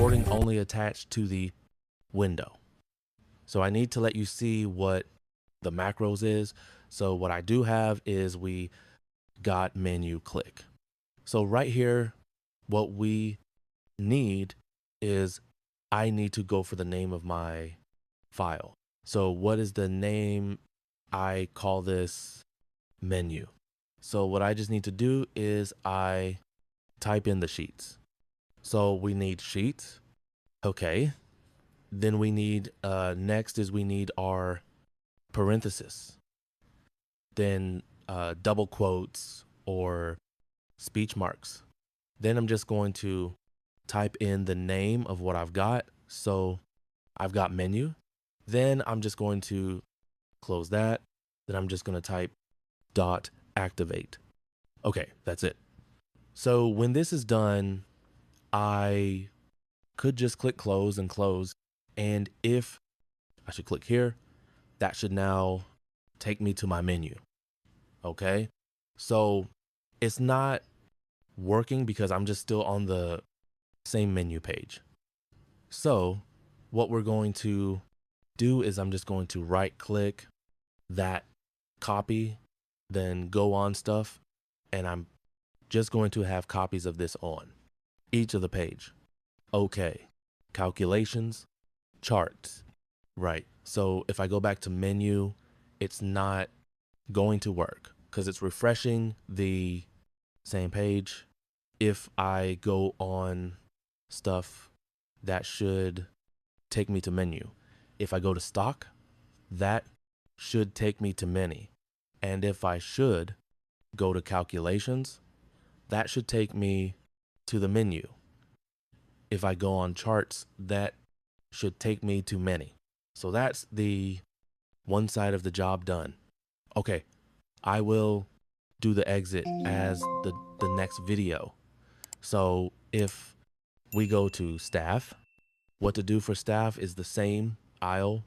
recording only attached to the window. So I need to let you see what the macros is. So what I do have is we got menu click. So right here, what we need is I need to go for the name of my file. So what is the name? I call this menu. So what I just need to do is I type in the sheets. So we need sheets. Okay. Then we need, next is we need our parenthesis. Then double quotes or speech marks. Then I'm just going to type in the name of what I've got. So I've got menu. Then I'm just going to close that. Then I'm just going to type dot activate. Okay, that's it. So when this is done, I could just click close and close. And if I should click here, that should now take me to my menu. Okay. So it's not working because I'm just still on the same menu page. So what we're going to do is I'm just going to right click that copy, then go on stuff. And I'm just going to have copies of this on each of the page. Okay. Calculations, charts. Right. So if I go back to menu, it's not going to work because it's refreshing the same page. If I go on stuff, that should take me to menu. If I go to stock, that should take me to many. And if I should go to calculations, that should take me to the menu. If I go on charts, that should take me to many. So that's the one side of the job done. Okay, I will do the exit as the next video. So if we go to staff, what to do for staff is the same. I'll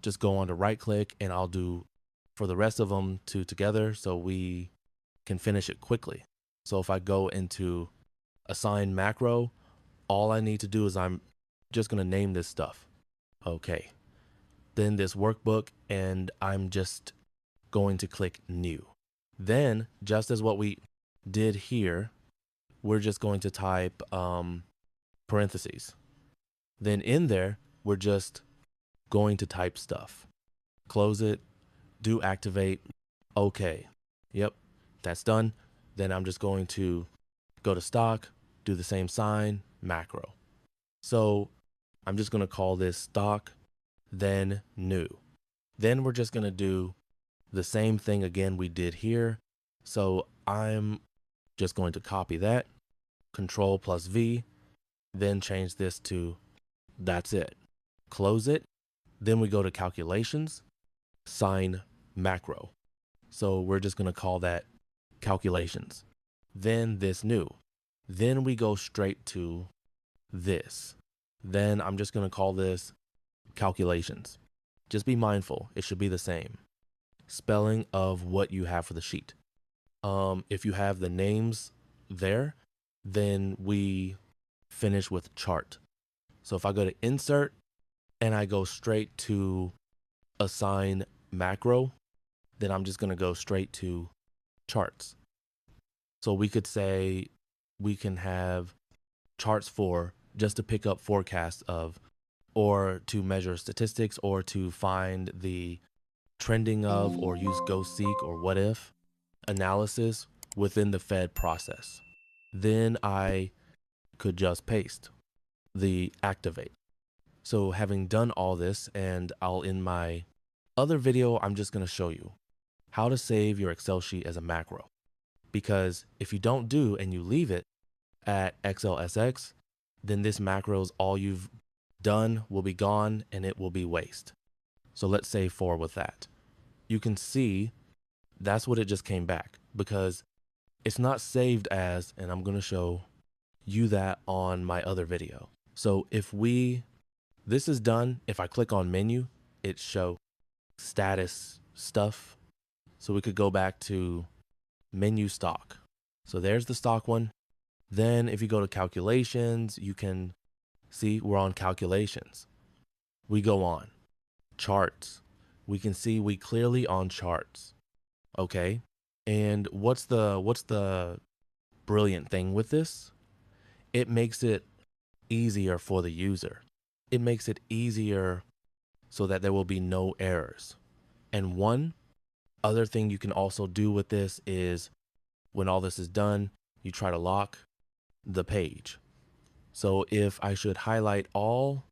just go on to right click and I'll do for the rest of them together so we can finish it quickly. So if I go into assign macro, all I need to do is I'm just going to name this stuff. Okay. Then this workbook, and I'm just going to click new. Then just as what we did here, we're just going to type parentheses. Then in there, we're just going to type stuff. Close it, do activate. Okay. Yep, that's done. Then I'm just going to go to stock, do the same sign, macro. So I'm just going to call this stock, then new. Then we're just going to do the same thing again we did here. So I'm just going to copy that, Control plus V, then change this to that's it. Close it. Then we go to calculations, sign macro. So we're just going to call that calculations. Then this new. Then we go straight to this. Then I'm just going to call this calculations. Just be mindful. It should be the same spelling of what you have for the sheet. If you have the names there, then we finish with chart. So if I go to insert and I go straight to assign macro, then I'm just going to go straight to charts. So we could say we can have charts for just to pick up forecasts of, or to measure statistics, or to find the trending of, or use go seek or what if analysis within the fed process. Then I could just paste the activate. So having done all this, and in my other video, I'm just going to show you how to save your Excel sheet as a macro. Because if you don't do and you leave it at XLSX, then this macro is all you've done will be gone and it will be waste. So let's save 4 with that. You can see that's what it just came back because it's not saved as, and I'm going to show you that on my other video. So if this is done, if I click on menu, it show status stuff. So we could go back to menu stock. So there's the stock one. Then if you go to calculations, you can See, we're on calculations. We go on charts. We can see we clearly on charts. Okay. And what's the brilliant thing with this? It makes it easier for the user. It makes it easier so that there will be no errors. And one other thing you can also do with this is when all this is done, you try to lock the page. So if I should highlight all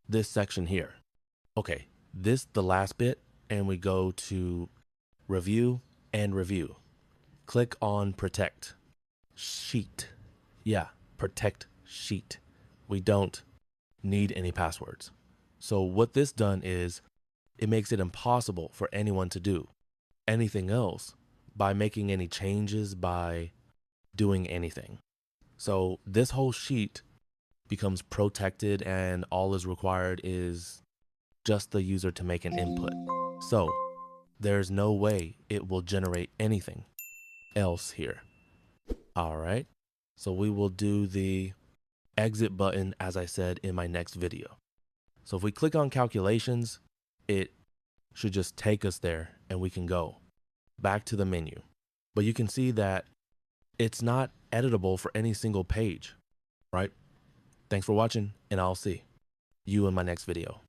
this section here, okay, this the last bit, and we go to review and review. Click on protect sheet. Yeah, protect sheet. We don't need any passwords. So what this done is it makes it impossible for anyone to do anything else by making any changes, by doing anything. So this whole sheet becomes protected, and all is required is just the user to make an input. So there's no way it will generate anything else here. All right. So we will do the exit button, as I said in my next video. So if we click on calculations, it should just take us there and we can go back to the menu. But you can see that it's not editable for any single page, right? Thanks for watching, and I'll see you in my next video.